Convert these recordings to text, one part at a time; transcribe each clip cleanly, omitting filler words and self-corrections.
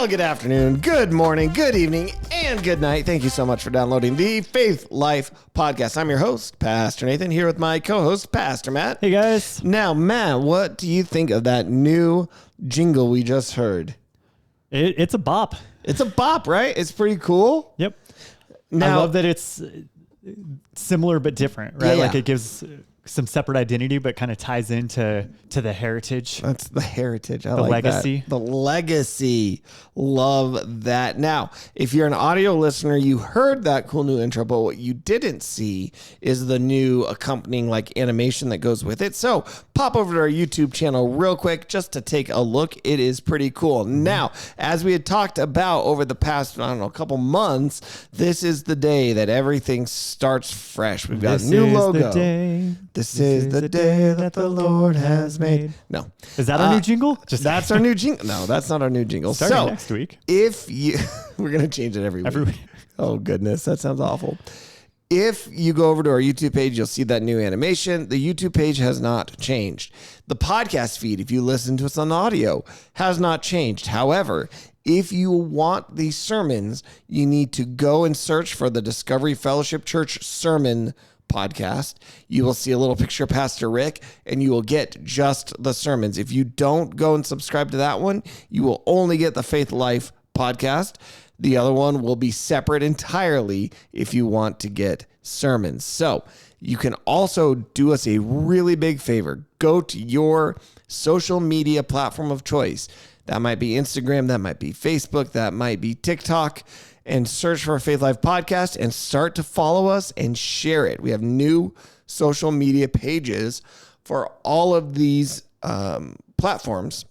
Well, good afternoon, good morning, good evening, and good night. Thank you so much for downloading the Faith Life Podcast. I'm your host, Pastor Nathan, here with my co-host, Pastor Matt. Hey, guys. Now, Matt, what do you think of that new jingle we just heard? It's a bop. It's a bop, right? It's pretty cool. Yep. Now, I love that it's similar but different, right? Yeah. Like it gives some separate identity, but kind of ties into the heritage. That's the heritage. I The like legacy. that. The legacy. Love that. Now, if you're an audio listener, you heard that cool new intro, but what you didn't see is the new accompanying like animation that goes with it. So pop over to our YouTube channel real quick just to take a look. It is pretty cool. Now, as we had talked about over the past, I don't know, a couple months, this is the day that everything starts fresh. We've got a new logo. This is the day that the Lord has made. No. Is that our new jingle? That's our new jingle. No, that's not our new jingle. Starting next week. If you, we're going to change it every week. Oh, goodness. That sounds awful. If you go over to our YouTube page, you'll see that new animation. The YouTube page has not changed. The podcast feed, if you listen to us on audio, has not changed. However, if you want these sermons, you need to go and search for the Discovery Fellowship Church Sermon Podcast. You will see a little picture of Pastor Rick, and you will get just the sermons. If you don't go and subscribe to that one, you will only get the Faith Life Podcast. The other one will be separate entirely if you want to get sermons. So you can also do us a really big favor. Go to your social media platform of choice. That might be Instagram, that might be Facebook, that might be TikTok, and search for Faith Life Podcast and start to follow us and share it. We have new social media pages for all of these platforms.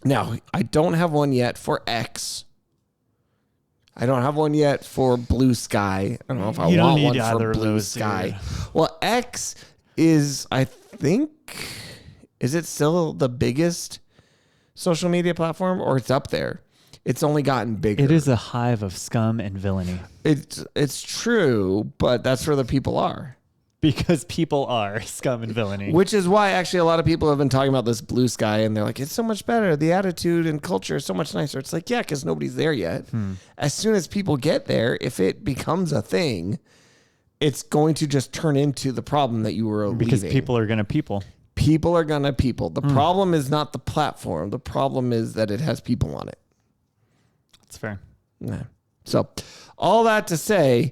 Now, I don't have one yet for X. I don't have one yet for Blue Sky. I don't know if I want one for Blue Sky. Dude. Well, X is, I think, is it still the biggest social media platform, or it's up there? It's only gotten bigger. It is a hive of scum and villainy. It's true, but that's where the people are. Because people are scum and villainy. Which is why actually a lot of people have been talking about this Blue Sky, and they're like, it's so much better. The attitude and culture is so much nicer. It's like, yeah, because nobody's there yet. As soon as people get there, if it becomes a thing, it's going to just turn into the problem that you were because leaving. People are going to people. People are going to people. The problem is not the platform. The problem is that it has people on it. That's fair. Yeah. So all that to say,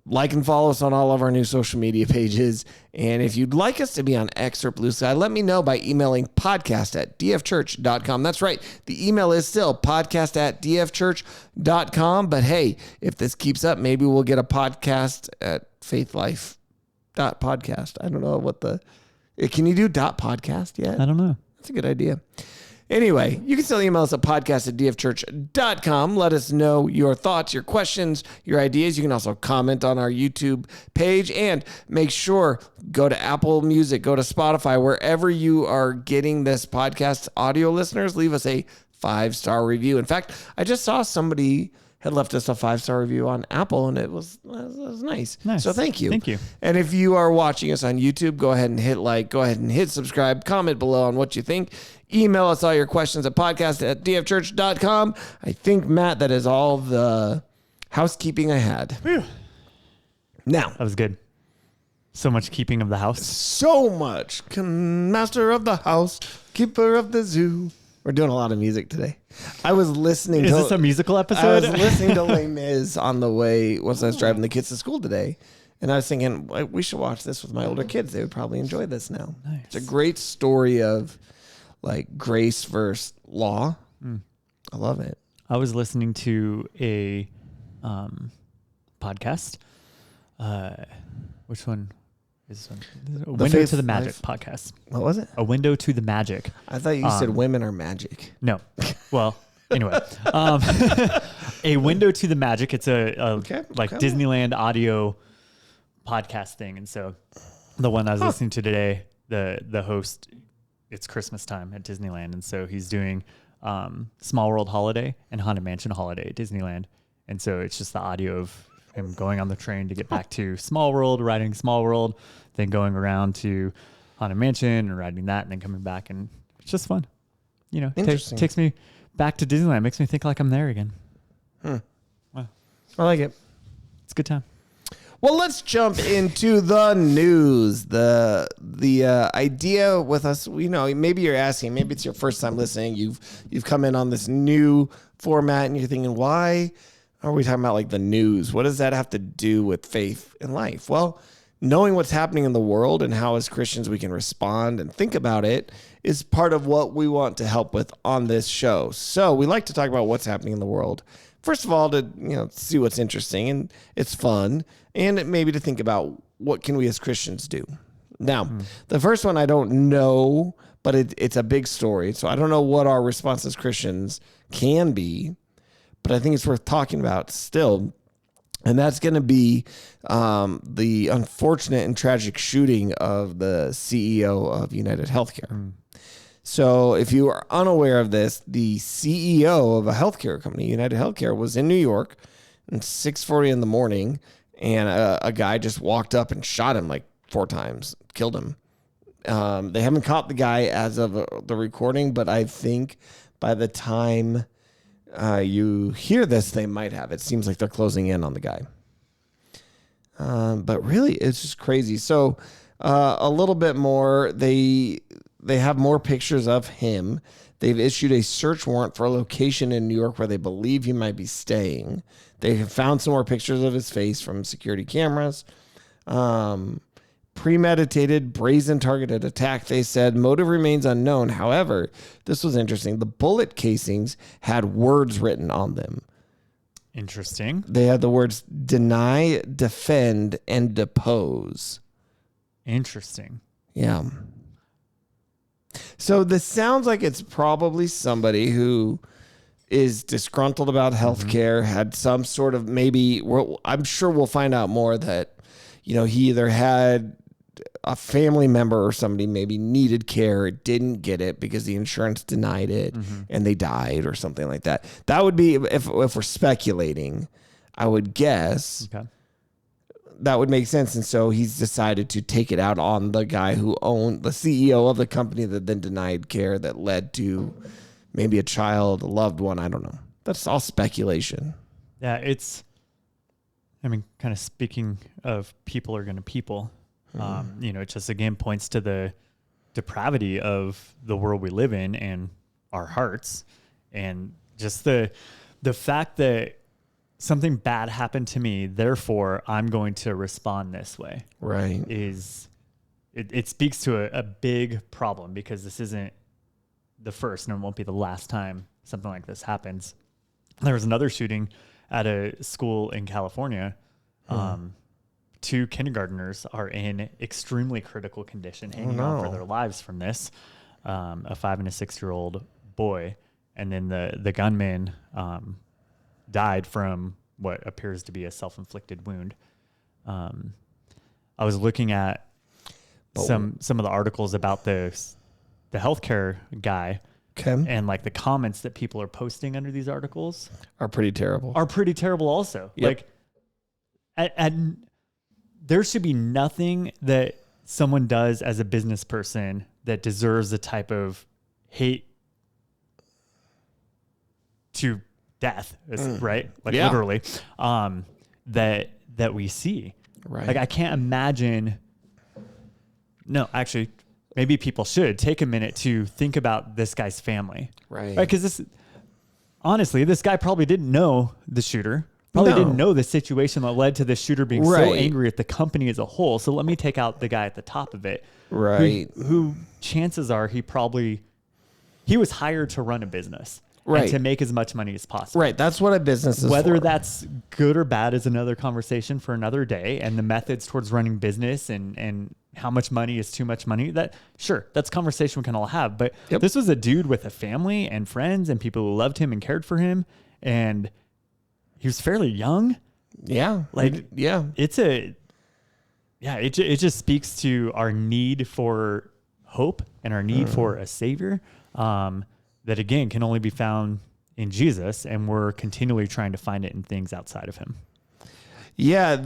like and follow us on all of our new social media pages. And if you'd like us to be on X or Blue Sky, let me know by emailing podcast@dfchurch.com. That's right. The email is still podcast@dfchurch.com. But hey, if this keeps up, maybe we'll get a podcast at faithlife.podcast. I don't know what can you do .podcast yet? I don't know. That's a good idea. Anyway, you can still email us at podcast@dfchurch.com. Let us know your thoughts, your questions, your ideas. You can also comment on our YouTube page, and make sure go to Apple Music, go to Spotify, wherever you are getting this podcast. Audio listeners, leave us a 5-star review. In fact, I just saw somebody had left us a 5-star review on Apple, and it was nice. So thank you. Thank you. And if you are watching us on YouTube, go ahead and hit like, go ahead and hit subscribe, comment below on what you think. Email us all your questions at podcast@dfchurch.com. I think, Matt, that is all the housekeeping I had. Whew. Now. That was good. So much keeping of the house. So much. Master of the house, keeper of the zoo. We're doing a lot of music today. I was listening to... Is this a musical episode? I was listening to Les Mis on the way once I was driving the kids to school today. And I was thinking, we should watch this with my older kids. They would probably enjoy this now. Nice. It's a great story of like grace versus law. I love it. I was listening to a podcast. Which one? A Window to the Magic podcast. What was it? A Window to the Magic. I thought you said women are magic. No. Well, anyway. A Window to the Magic. It's a Disneyland audio podcast thing. And so the one I was listening to today, the host, it's Christmas time at Disneyland. And so he's doing Small World Holiday and Haunted Mansion Holiday at Disneyland. And so it's just the audio of him going on the train to get back to Small World, riding Small World, then going around to Haunted Mansion and riding that, and then coming back. And it's just fun. You know, takes me back to Disneyland. Makes me think like I'm there again. Wow. I like it. It's a good time. Well, let's jump into the news. The idea with us, maybe you're asking, maybe it's your first time listening. You've come in on this new format and you're thinking, why are we talking about like the news? What does that have to do with faith and life? Well, knowing what's happening in the world and how as Christians we can respond and think about it is part of what we want to help with on this show. So we like to talk about what's happening in the world. First of all, to see what's interesting and it's fun, and maybe to think about what can we as Christians do. Now, the first one I don't know, but it's a big story, so I don't know what our response as Christians can be, but I think it's worth talking about still, and that's going to be the unfortunate and tragic shooting of the CEO of United Healthcare. So if you are unaware of this, the CEO of a healthcare company, United Healthcare, was in New York at 6:40 in the morning, and a guy just walked up and shot him like 4 times, killed him. They haven't caught the guy as of the recording, but I think by the time you hear this, they might have. It seems like they're closing in on the guy. But really, it's just crazy. So a little bit more, they have more pictures of him. They've issued a search warrant for a location in New York where they believe he might be staying. They have found some more pictures of his face from security cameras. Premeditated, brazen targeted attack, they said. Motive remains unknown. However, this was interesting. The bullet casings had words written on them. Interesting. They had the words deny, defend, and depose. Interesting. Yeah. So this sounds like it's probably somebody who is disgruntled about healthcare, had some sort of I'm sure we'll find out more that, he either had a family member or somebody maybe needed care, didn't get it because the insurance denied it and they died or something like that. That would be, if we're speculating, I would guess. Okay. That would make sense. And so he's decided to take it out on the guy who owned the CEO of the company that then denied care that led to maybe a child, a loved one. I don't know. That's all speculation. Yeah. Kind of speaking of people are going to people, it just again points to the depravity of the world we live in and our hearts. And just the fact that something bad happened to me, therefore I'm going to respond this way. Right. It speaks to a big problem, because this isn't the first and it won't be the last time something like this happens. There was another shooting at a school in California. 2 kindergartners are in extremely critical condition, hanging on for their lives from this. A 5 and a 6-year-old boy. And then the gunman, died from what appears to be a self-inflicted wound. I was looking at some of the articles about the healthcare guy, and like the comments that people are posting under these articles are pretty terrible. Also. Yep. Like, there should be nothing that someone does as a business person that deserves the type of hate to death, right? Like literally, that we see. Right. Like I can't imagine. No, actually, maybe people should take a minute to think about this guy's family. Right. Because honestly, this guy probably didn't know the shooter. Probably didn't know the situation that led to the shooter being so angry at the company as a whole. So let me take out the guy at the top of it. Right. Who chances are he was hired to run a business. Right. And to make as much money as possible. Right. That's what a business is Whether for. That's good or bad is another conversation for another day. And the methods towards running business and how much money is too much money. That's a conversation we can all have. But this was a dude with a family and friends and people who loved him and cared for him. And he was fairly young. Yeah. It just speaks to our need for hope and our need for a savior. That again can only be found in Jesus, and we're continually trying to find it in things outside of him. Yeah,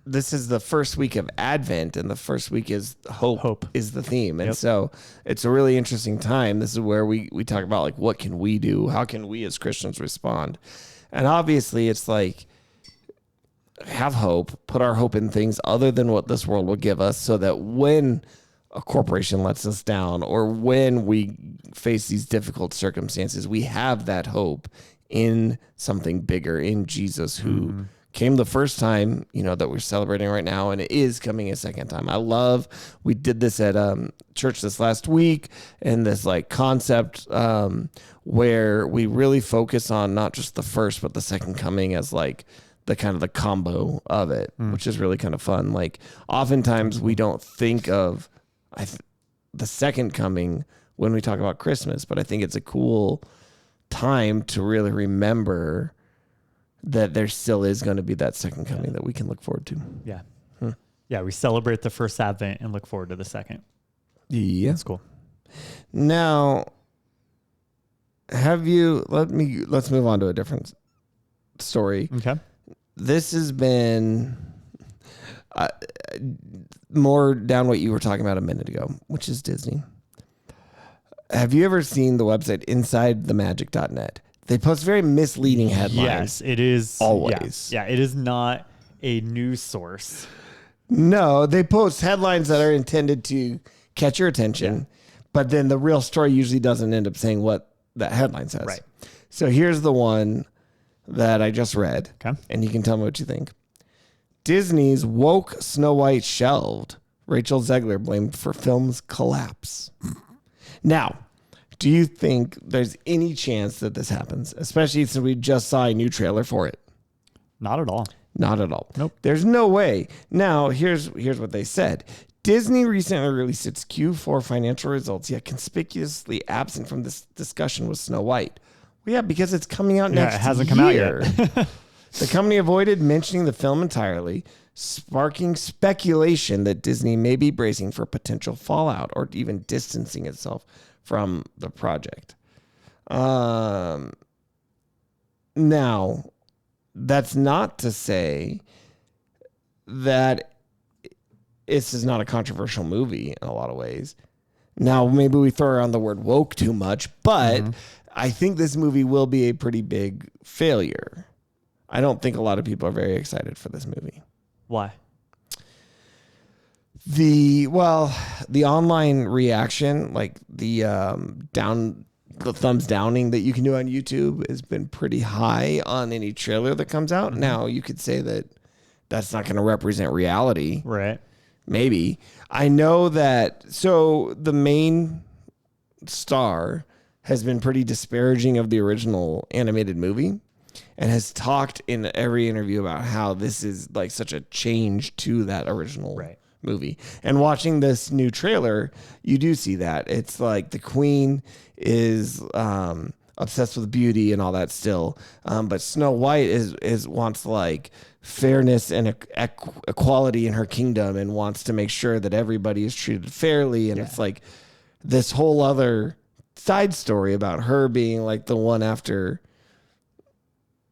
this is the first week of Advent, and the first week is hope is the theme. And so it's a really interesting time. This is where we talk about like, what can we do? How can we as Christians respond? And obviously it's like, have hope, put our hope in things other than what this world will give us, so that when a corporation lets us down or when we face these difficult circumstances, we have that hope in something bigger, in Jesus, who came the first time, that we're celebrating right now, and it is coming a second time. We did this at church this last week, and this like concept where we really focus on not just the first, but the second coming as like the kind of the combo of it, which is really kind of fun. Like oftentimes we don't think of the second coming when we talk about Christmas, but I think it's a cool time to really remember that there still is going to be that second coming that we can look forward to. Yeah. Yeah. We celebrate the first Advent and look forward to the second. Yeah. That's cool. Now, let's move on to a different story. Okay. This has been more down what you were talking about a minute ago, which is Disney. Have you ever seen the website insidethemagic.net? They post very misleading headlines. Yes, it is. Always. Yeah, it is not a news source. No, they post headlines that are intended to catch your attention, but then the real story usually doesn't end up saying what that headline says. Right. So here's the one that I just read, okay, and you can tell me what you think. Disney's woke Snow White shelved. Rachel Zegler blamed for film's collapse. Now, do you think there's any chance that this happens, especially since we just saw a new trailer for it? Not at all. Not at all. Nope. There's no way. Now, here's what they said. Disney recently released its Q4 financial results, yet conspicuously absent from this discussion was Snow White. Well, yeah, because it's coming out next year. It hasn't come out yet. The company avoided mentioning the film entirely, sparking speculation that Disney may be bracing for potential fallout or even distancing itself from the project. Now, that's not to say that this is not a controversial movie in a lot of ways. Now, maybe we throw around the word woke too much, but I think this movie will be a pretty big failure. I don't think a lot of people are very excited for this movie. Why? The online reaction, like the thumbs downing that you can do on YouTube has been pretty high on any trailer that comes out. Now, you could say that that's not going to represent reality. Right. Maybe. I know that. So the main star has been pretty disparaging of the original animated movie and has talked in every interview about how this is like such a change to that original movie. And watching this new trailer, you do see that. It's like the queen is obsessed with beauty and all that still. But Snow White wants like fairness and equality in her kingdom and wants to make sure that everybody is treated fairly. And it's like this whole other side story about her being like the one after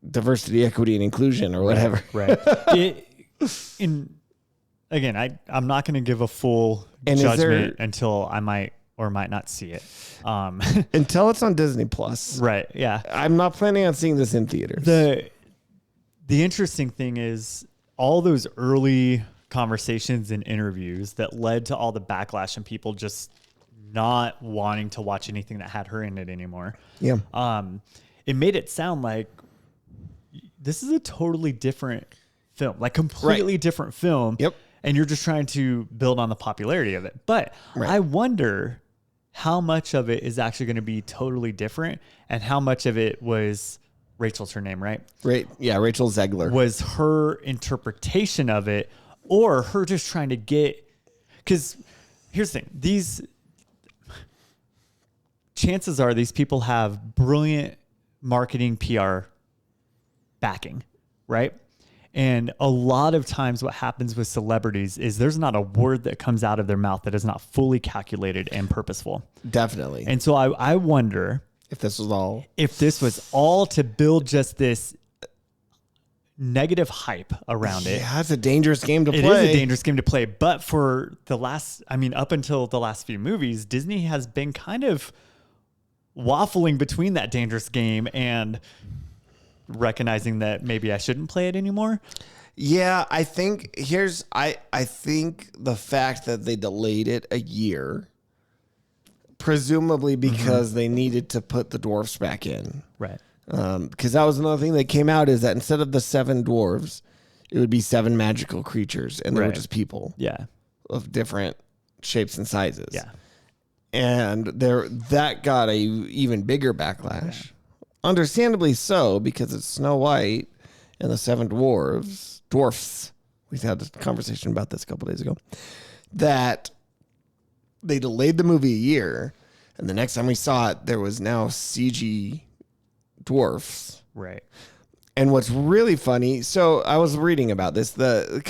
diversity, equity, and inclusion or whatever. Right. Again, I'm not going to give a full judgment until I might or might not see it. Until it's on Disney Plus. Right. Yeah. I'm not planning on seeing this in theaters. The interesting thing is all those early conversations and interviews that led to all the backlash and people just not wanting to watch anything that had her in it anymore. Yeah. It made it sound like this is a totally different film, like completely different film. Yep. And you're just trying to build on the popularity of it. But I wonder how much of it is actually going to be totally different and how much of it was Rachel's her name, right? Right. Yeah. Rachel Zegler was her interpretation of it or her just trying to get, because here's the thing, chances are these people have brilliant marketing PR backing, right? And a lot of times what happens with celebrities is there's not a word that comes out of their mouth that is not fully calculated and purposeful. Definitely. And so I wonder if this was all to build just this negative hype around it. Yeah, it's a dangerous game to play. It is a dangerous game to play. But for up until the last few movies, Disney has been kind of waffling between that dangerous game and recognizing that maybe I shouldn't play it anymore. Yeah, I think I think the fact that they delayed it a year, presumably because they needed to put the dwarfs back in. Right. Because that was another thing that came out, is that instead of the 7 dwarves, it would be 7 magical creatures, and they were just people. Yeah. Of different shapes and sizes. Yeah. And that got a even bigger backlash. Yeah. Understandably so, because it's Snow White and the 7 dwarfs. We had a conversation about this a couple days ago. That they delayed the movie a year, and the next time we saw it, there was now CG dwarfs. Right. And what's really funny, so I was reading about this, the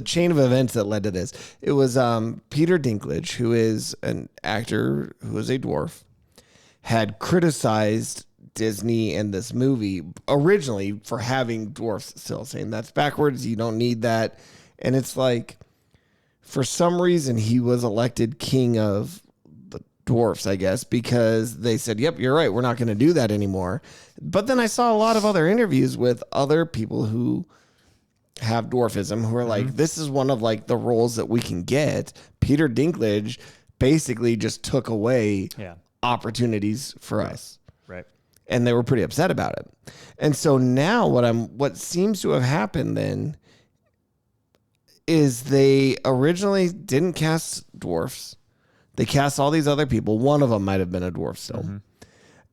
chain of events that led to this. It was Peter Dinklage, who is an actor who is a dwarf, had criticized Disney and this movie originally for having dwarfs still, saying that's backwards, you don't need that. And it's like, for some reason, he was elected king of the dwarfs, I guess, because they said, yep, you're right, we're not going to do that anymore. But then I saw a lot of other interviews with other people who have dwarfism who are like, this is one of like the roles that we can get. Peter Dinklage basically just took away opportunities for us. Right. And they were pretty upset about it. And so now what seems to have happened then is they originally didn't cast dwarfs. They cast all these other people. One of them might have been a dwarf still.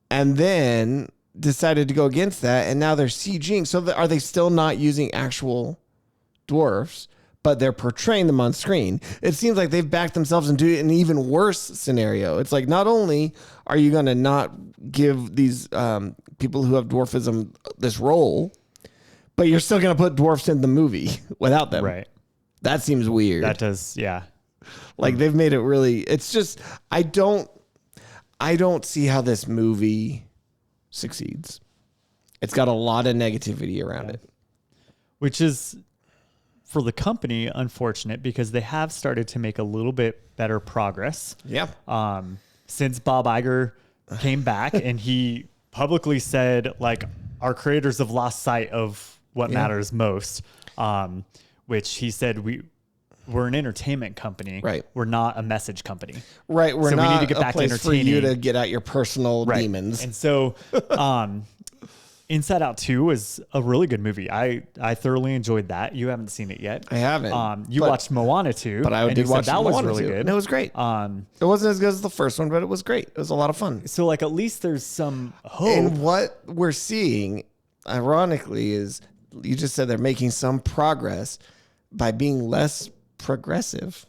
And then decided to go against that, and now they're CGing. So are they still not using actual dwarfs, but they're portraying them on screen? It seems like they've backed themselves into an even worse scenario. It's like, not only are you going to not give these people who have dwarfism this role, but you're still going to put dwarfs in the movie without them. Right. That seems weird. That does, yeah. Like, they've made it really, it's just, I don't see how this movie succeeds. It's got a lot of negativity around it. Which is, for the company, unfortunate, because they have started to make a little bit better progress. Yeah. Since Bob Iger came back and he publicly said, like, our creators have lost sight of what matters most. Which he said, we're an entertainment company. Right. We're not a message company. Right. We're so not we need to get back to place entertaining. for you to get out your personal demons. And so Inside Out 2 was a really good movie. I thoroughly enjoyed that. You haven't seen it yet. I haven't. You watched Moana 2. But I did watch that. Moana Was really 2. good. And it was great. It wasn't as good as the first one, but it was great. It was a lot of fun. So, like, at least there's some hope. And what we're seeing, ironically, is you just said they're making some progress by being less progressive.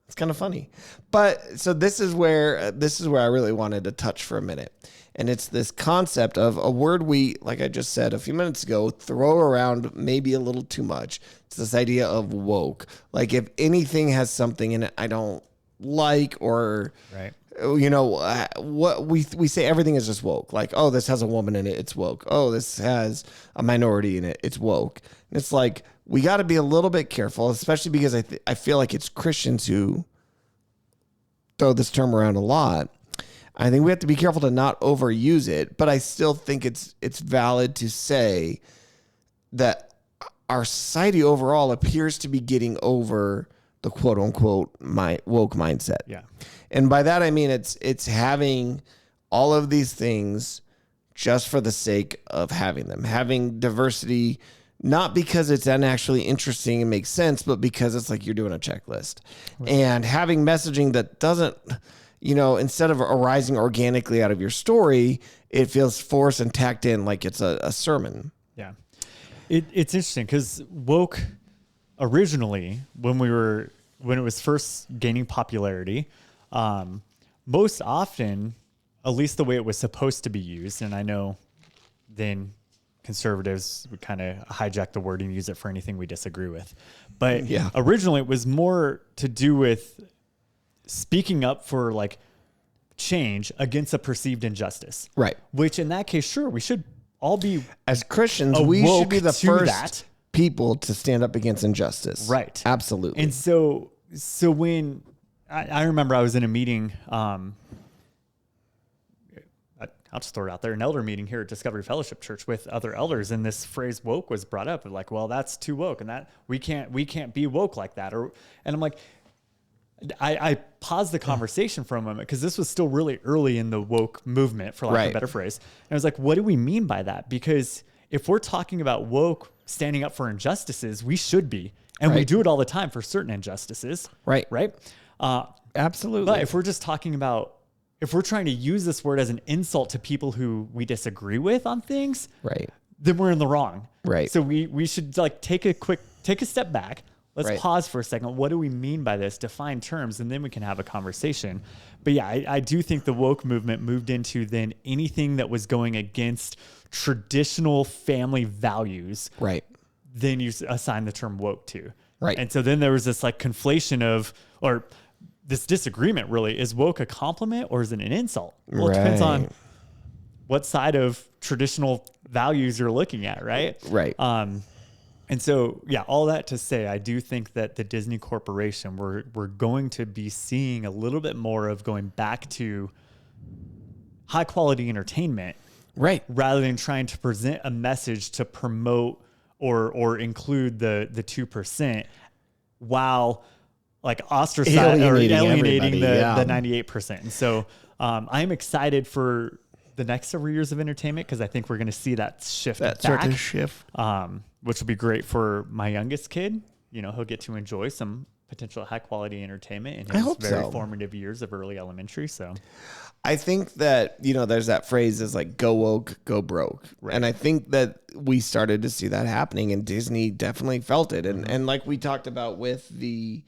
It's kind of funny. But so this is where I really wanted to touch for a minute. And it's this concept of a word we, like I just said a few minutes ago, throw around maybe a little too much. It's this idea of woke. Like, if anything has something in it I don't like, or what we say, everything is just woke. Like, oh, this has a woman in it, it's woke. Oh, this has a minority in it, it's woke. And it's like, we got to be a little bit careful, especially because I feel like it's Christians who throw this term around a lot. I think we have to be careful to not overuse it, but I still think it's valid to say that our society overall appears to be getting over the quote unquote woke mindset. Yeah. And by that, I mean, it's having all of these things just for the sake of having them, having diversity, not because it's actually interesting and makes sense, but because it's like you're doing a checklist. Right. And having messaging that doesn't, instead of arising organically out of your story, it feels forced and tacked in like it's a sermon. Yeah. It's interesting because woke originally, when it was first gaining popularity, most often, at least the way it was supposed to be used, and I know then conservatives would kind of hijack the word and use it for anything we disagree with. But originally it was more to do with speaking up for like change against a perceived injustice. Right. Which in that case, sure, we should all be as Christians, we should be the first that. people to stand up against injustice. Right. Absolutely. And so when I remember I was in a meeting, I'll just throw it out there, an elder meeting here at Discovery Fellowship Church with other elders. And this phrase woke was brought up, like, well, that's too woke, and that we can't be woke like that. And I'm like, I paused the conversation for a moment because this was still really early in the woke movement, for lack of a better phrase. And I was like, what do we mean by that? Because if we're talking about woke standing up for injustices, we should be. And we do it all the time for certain injustices. Right. Right. Absolutely. But if we're just talking about, if we're trying to use this word as an insult to people who we disagree with on things, right, then we're in the wrong. Right. So we should like take a step back. Let's pause for a second. What do we mean by this? Define terms, and then we can have a conversation. But yeah, I do think the woke movement moved into then anything that was going against traditional family values. Right. Then you assign the term woke to. Right. And so then there was this like conflation of, or this disagreement really, is woke a compliment or is it an insult? Well, it depends on what side of traditional values you're looking at, right? Right. And so, yeah, all that to say, I do think that the Disney Corporation, we're going to be seeing a little bit more of going back to high quality entertainment, right, rather than trying to present a message to promote or include the 2%, while like ostracizing or alienating the 98%. And so, I'm excited for the next several years of entertainment because I think we're going to see that shift back. Which will be great for my youngest kid. You know, he'll get to enjoy some potential high quality entertainment in his very formative years of early elementary. So I think that, you know, there's that phrase is like, go woke, go broke. Right. And I think that we started to see that happening, and Disney definitely felt it. And like we talked about with the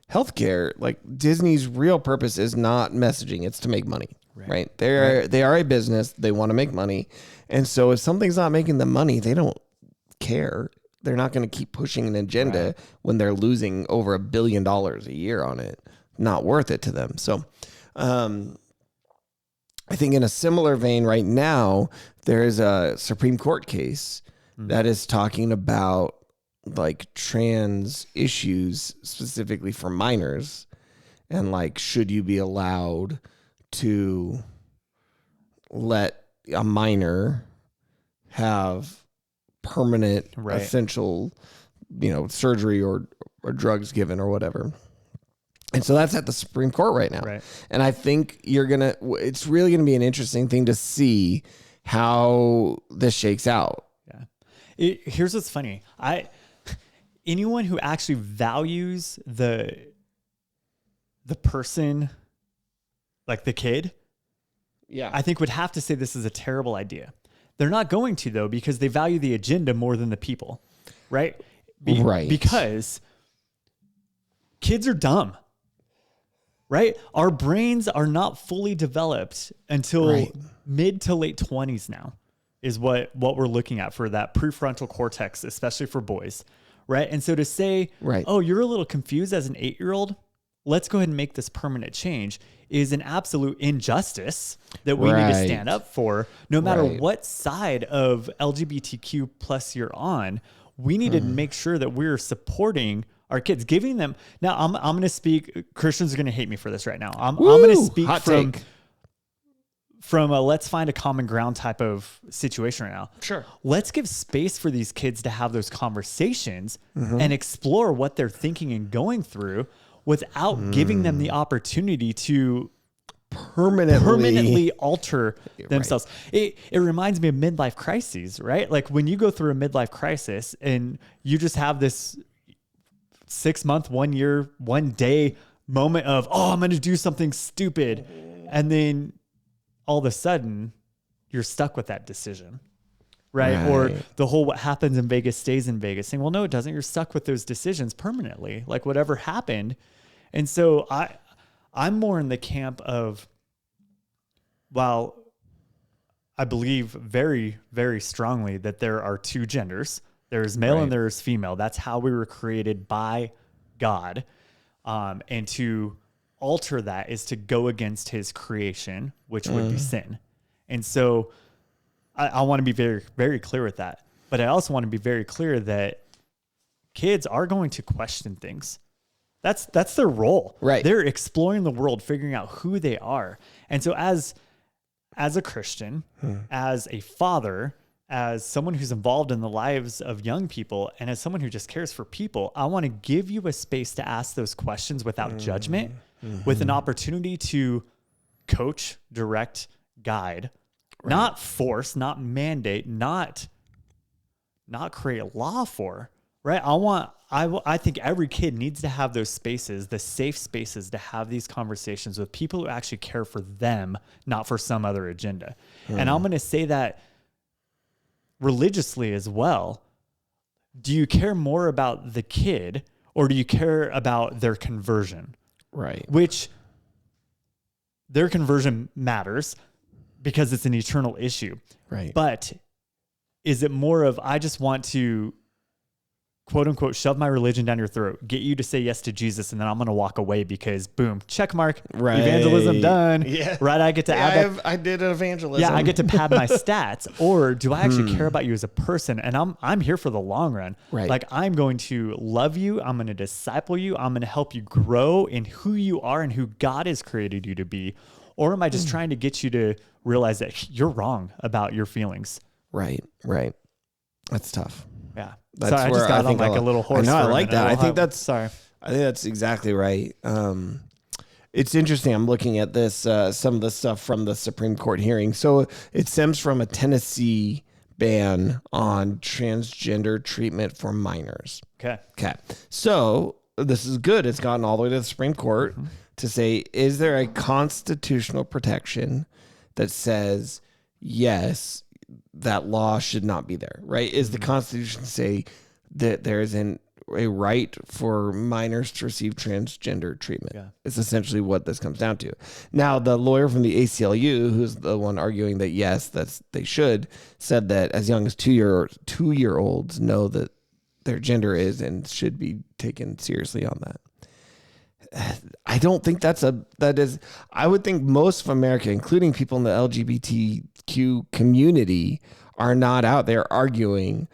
healthcare, like Disney's real purpose is not messaging. It's to make money, right? They are a business. They want to make money. And so if something's not making them money, they don't care. They're not going to keep pushing an agenda when they're losing over $1 billion a year on it. Not worth it to them. So I think in a similar vein right now, there's a Supreme Court case that is talking about like trans issues specifically for minors, and like, should you be allowed to let a minor have permanent essential, you know, surgery or drugs given or whatever. And so that's at the Supreme Court right now. Right. And I think it's really going to be an interesting thing to see how this shakes out. Yeah. Here's what's funny. Anyone who actually values the person, like the kid, I think would have to say this is a terrible idea. They're not going to, though, because they value the agenda more than the people, right? Because kids are dumb, right? Our brains are not fully developed until mid to late 20s now is what we're looking at for that prefrontal cortex, especially for boys, right? And so to say, oh, you're a little confused as an 8-year-old, let's go ahead and make this permanent change, is an absolute injustice that we need to stand up for. No matter what side of LGBTQ plus you're on, we need to make sure that we're supporting our kids, giving them. Now, I'm going to speak. Christians are going to hate me for this right now. I'm going to speak from a let's find a common ground type of situation right now. Sure. Let's give space for these kids to have those conversations and explore what they're thinking and going through, without giving them the opportunity to permanently alter themselves. It reminds me of midlife crises, right? Like when you go through a midlife crisis and you just have this 6 month, 1 year, 1 day moment of, oh, I'm going to do something stupid. And then all of a sudden you're stuck with that decision. Right. Or the whole what happens in Vegas stays in Vegas saying, well, no, it doesn't. You're stuck with those decisions permanently, like whatever happened. And so I'm more in the camp of, while I believe very, very strongly that there are two genders, there's male and there's female. That's how we were created by God. And to alter that is to go against his creation, which would be sin. And so I want to be very, very clear with that. But I also want to be very clear that kids are going to question things. That's their role. Right. They're exploring the world, figuring out who they are. And so as a Christian, as a father, as someone who's involved in the lives of young people, and as someone who just cares for people, I want to give you a space to ask those questions without judgment, with an opportunity to coach, direct, guide, not force, not mandate, not create a law for, right? I think every kid needs to have those spaces, the safe spaces to have these conversations with people who actually care for them, not for some other agenda. And I'm going to say that religiously as well. Do you care more about the kid or do you care about their conversion? Right. Which their conversion matters because it's an eternal issue. Right. But is it more of, I just want to quote unquote, shove my religion down your throat, get you to say yes to Jesus, and then I'm going to walk away because boom, check mark, right. Evangelism done. Yeah. Right. I get to add that. I did evangelism. Yeah. I get to pad my stats. Or do I actually care about you as a person? And I'm here for the long run. Right. Like I'm going to love you. I'm going to disciple you. I'm going to help you grow in who you are and who God has created you to be. Or am I just trying to get you to realize that you're wrong about your feelings? Right. Right. That's tough. Yeah. That's sorry, where I just got I think on like a little horse. I know. I for a like minute. that. I think that's sorry. I think that's exactly right. It's interesting. I'm looking at this, some of the stuff from the Supreme Court hearing. So it stems from a Tennessee ban on transgender treatment for minors. Okay. So this is good. It's gotten all the way to the Supreme Court to say, is there a constitutional protection that says, yes, that law should not be there, right? Is the Constitution say that there is a right for minors to receive transgender treatment? Yeah. It's essentially what this comes down to. Now, the lawyer from the ACLU, who's the one arguing that yes, they should, said that as young as 2-year-olds know that their gender is and should be taken seriously on that. I don't think that is. I would think most of America, including people in the LGBTQ community, are not out there arguing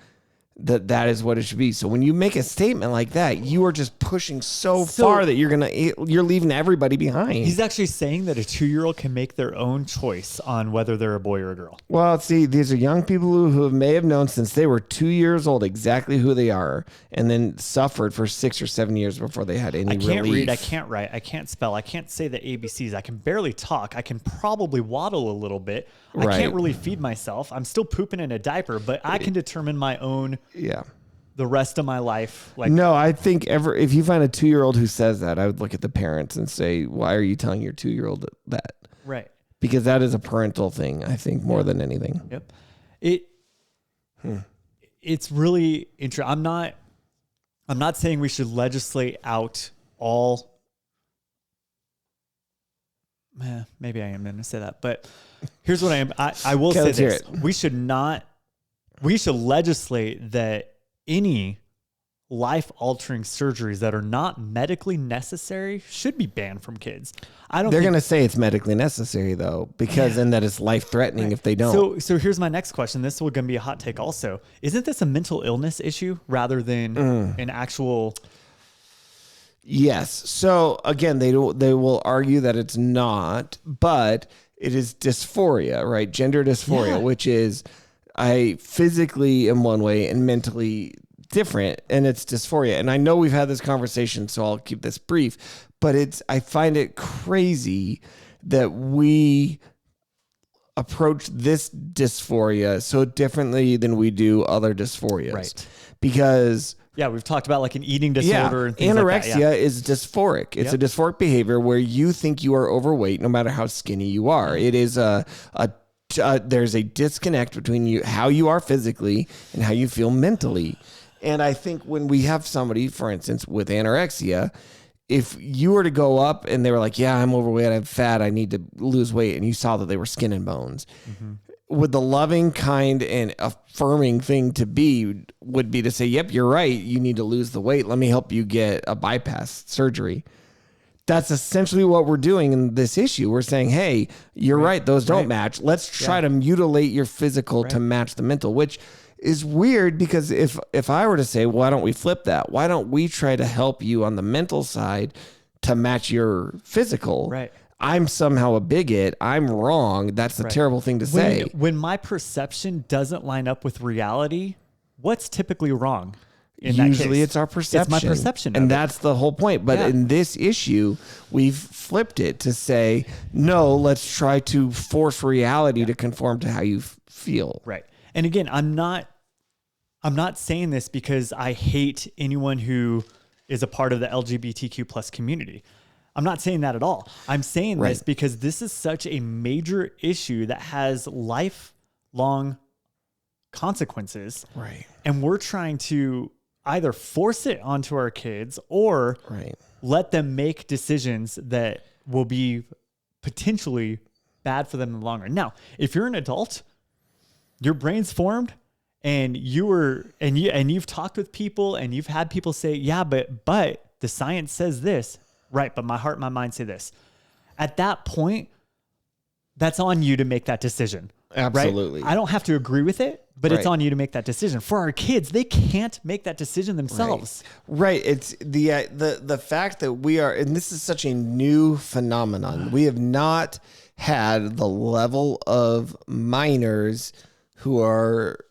that is what it should be. So when you make a statement like that, you are just pushing so far that you're leaving everybody behind. He's actually saying that a 2-year-old can make their own choice on whether they're a boy or a girl. Well, see, these are young people who may have known since they were 2 years old exactly who they are, and then suffered for 6 or 7 years before they had any relief. I can't read, I can't write, I can't spell, I can't say the ABCs, I can barely talk, I can probably waddle a little bit, I can't really feed myself, I'm still pooping in a diaper, but I can determine my own the rest of my life. Like, no, I think if you find a 2-year-old who says that, I would look at the parents and say, why are you telling your 2-year-old that? Right. Because that is a parental thing, I think, more than anything. Yep. It's really interesting. I'm not saying we should legislate out all. Maybe I am going to say that, but here's what I am. I will say this. We should legislate that any life-altering surgeries that are not medically necessary should be banned from kids. They're going to say it's medically necessary, though, because then that is life-threatening if they don't. So here's my next question. This is going to be a hot take also. Isn't this a mental illness issue rather than an actual... Yes. So, again, they will argue that it's not, but it is dysphoria, right? Gender dysphoria, which is... I physically am one way and mentally different, and it's dysphoria. And I know we've had this conversation, so I'll keep this brief, but I find it crazy that we approach this dysphoria so differently than we do other dysphorias. Right. Because... yeah, we've talked about like an eating disorder and things anorexia like that. Yeah. is dysphoric. It's a dysphoric behavior where you think you are overweight no matter how skinny you are. It is there's a disconnect between how you are physically and how you feel mentally. And I think when we have somebody, for instance, with anorexia, if you were to go up and they were like, yeah, I'm overweight, I'm fat, I need to lose weight, and you saw that they were skin and bones, would the loving, kind, and affirming thing to be would be to say, yep, you're right, you need to lose the weight, let me help you get a bypass surgery. That's essentially what we're doing in this issue. We're saying, hey, you're right. Those don't match. Let's try to mutilate your physical to match the mental, which is weird because if I were to say, why don't we flip that? Why don't we try to help you on the mental side to match your physical? Right. I'm somehow a bigot. I'm wrong. That's a terrible thing to say. When my perception doesn't line up with reality, what's typically wrong? Usually it's our perception. It's my perception. And that's the whole point. But in this issue, we've flipped it to say, no, let's try to force reality to conform to how you feel. Right. And again, I'm not saying this because I hate anyone who is a part of the LGBTQ plus community. I'm not saying that at all. I'm saying this because this is such a major issue that has lifelong consequences. Right. And we're trying to either force it onto our kids or let them make decisions that will be potentially bad for them in the long run. Now, if you're an adult, your brain's formed and you've talked with people and you've had people say, yeah, but the science says this, right? But my heart and my mind say this. At that point, that's on you to make that decision. Absolutely. Right? I don't have to agree with it, but it's on you to make that decision. For our kids, they can't make that decision themselves. Right. It's the fact that we are, and this is such a new phenomenon. We have not had the level of minors who are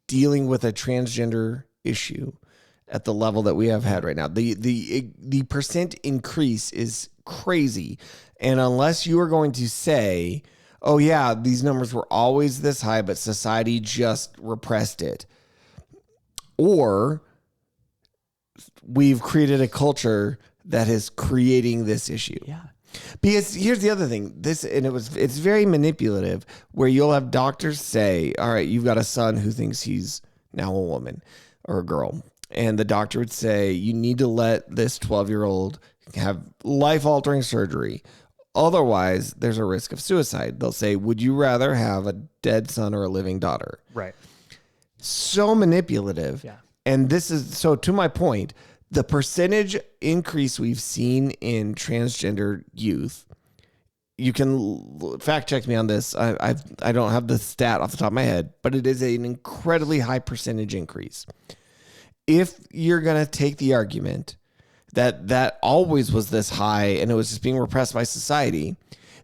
dealing with a transgender issue at the level that we have had right now. The percent increase is crazy. And unless you are going to say, oh yeah, these numbers were always this high, but society just repressed it, or we've created a culture that is creating this issue. Yeah. Because here's the other thing, it's very manipulative, where you'll have doctors say, all right, you've got a son who thinks he's now a woman or a girl. And the doctor would say, you need to let this 12-year-old have life-altering surgery. Otherwise, there's a risk of suicide. They'll say, would you rather have a dead son or a living daughter? Right. So manipulative. Yeah. And this is, so to my point, the percentage increase we've seen in transgender youth, you can fact check me on this. I don't have the stat off the top of my head, but it is an incredibly high percentage increase. If you're going to take the argument that always was this high and it was just being repressed by society,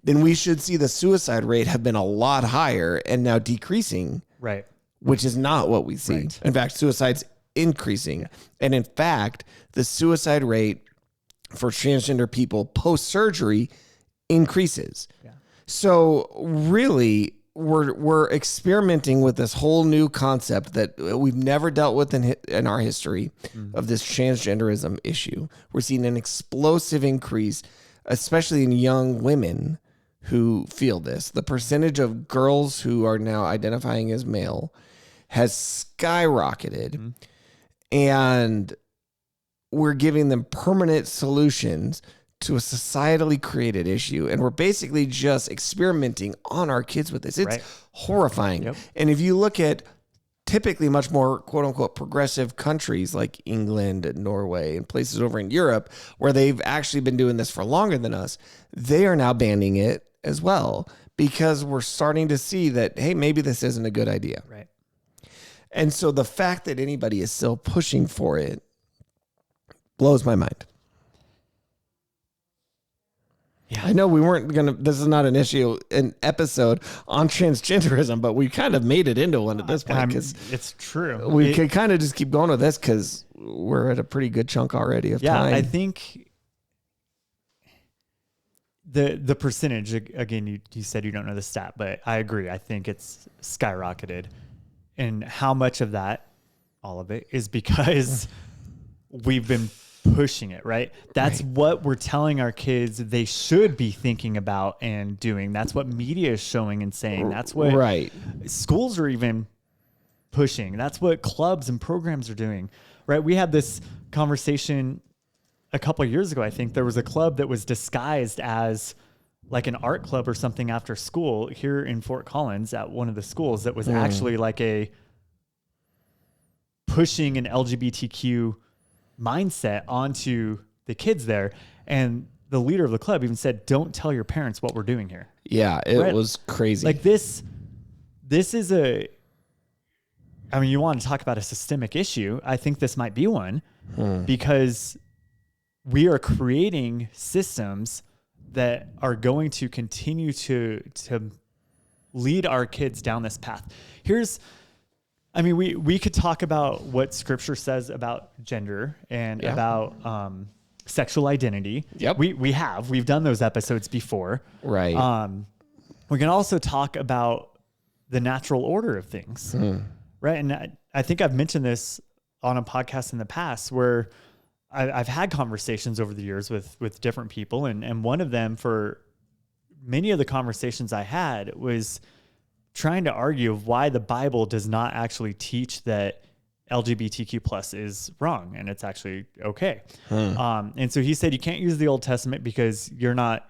then we should see the suicide rate have been a lot higher and now decreasing. Right. Which is not what we see. Right. In fact, suicide's increasing. Yeah. And in fact, the suicide rate for transgender people post-surgery increases. Yeah. So really, we're experimenting with this whole new concept that we've never dealt with in our history of this transgenderism issue. We're seeing an explosive increase, especially in young women who feel this. The percentage of girls who are now identifying as male has skyrocketed, and we're giving them permanent solutions to a societally created issue. And we're basically just experimenting on our kids with this. It's horrifying. Yep. And if you look at typically much more quote unquote progressive countries like England and Norway and places over in Europe where they've actually been doing this for longer than us, they are now banning it as well, because we're starting to see that, hey, maybe this isn't a good idea. Right. And so the fact that anybody is still pushing for it blows my mind. Yeah. I know we weren't going to, this is not an episode on transgenderism, but we kind of made it into one at this point. Because it's true. We could kind of just keep going with this because we're at a pretty good chunk already of time. Yeah, I think the percentage, again, you said you don't know the stat, but I agree. I think it's skyrocketed. And how much of that, all of it, is because we've been pushing it, right? That's what we're telling our kids they should be thinking about and doing. That's what media is showing and saying. That's what schools are even pushing. That's what clubs and programs are doing, right? We had this conversation a couple of years ago. I think there was a club that was disguised as like an art club or something after school here in Fort Collins at one of the schools that was actually like a pushing an LGBTQ mindset onto the kids there. And the leader of the club even said, don't tell your parents what we're doing here. Yeah, it was crazy. Like this is I mean, you want to talk about a systemic issue. I think this might be one because we are creating systems that are going to continue to lead our kids down this path. We could talk about what scripture says about gender and about sexual identity. Yep. We've done those episodes before. Right. We can also talk about the natural order of things. Right. And I think I've mentioned this on a podcast in the past where I've had conversations over the years with different people. And one of them, for many of the conversations I had, was trying to argue why the Bible does not actually teach that LGBTQ plus is wrong and it's actually okay. And so he said, you can't use the Old Testament because you're not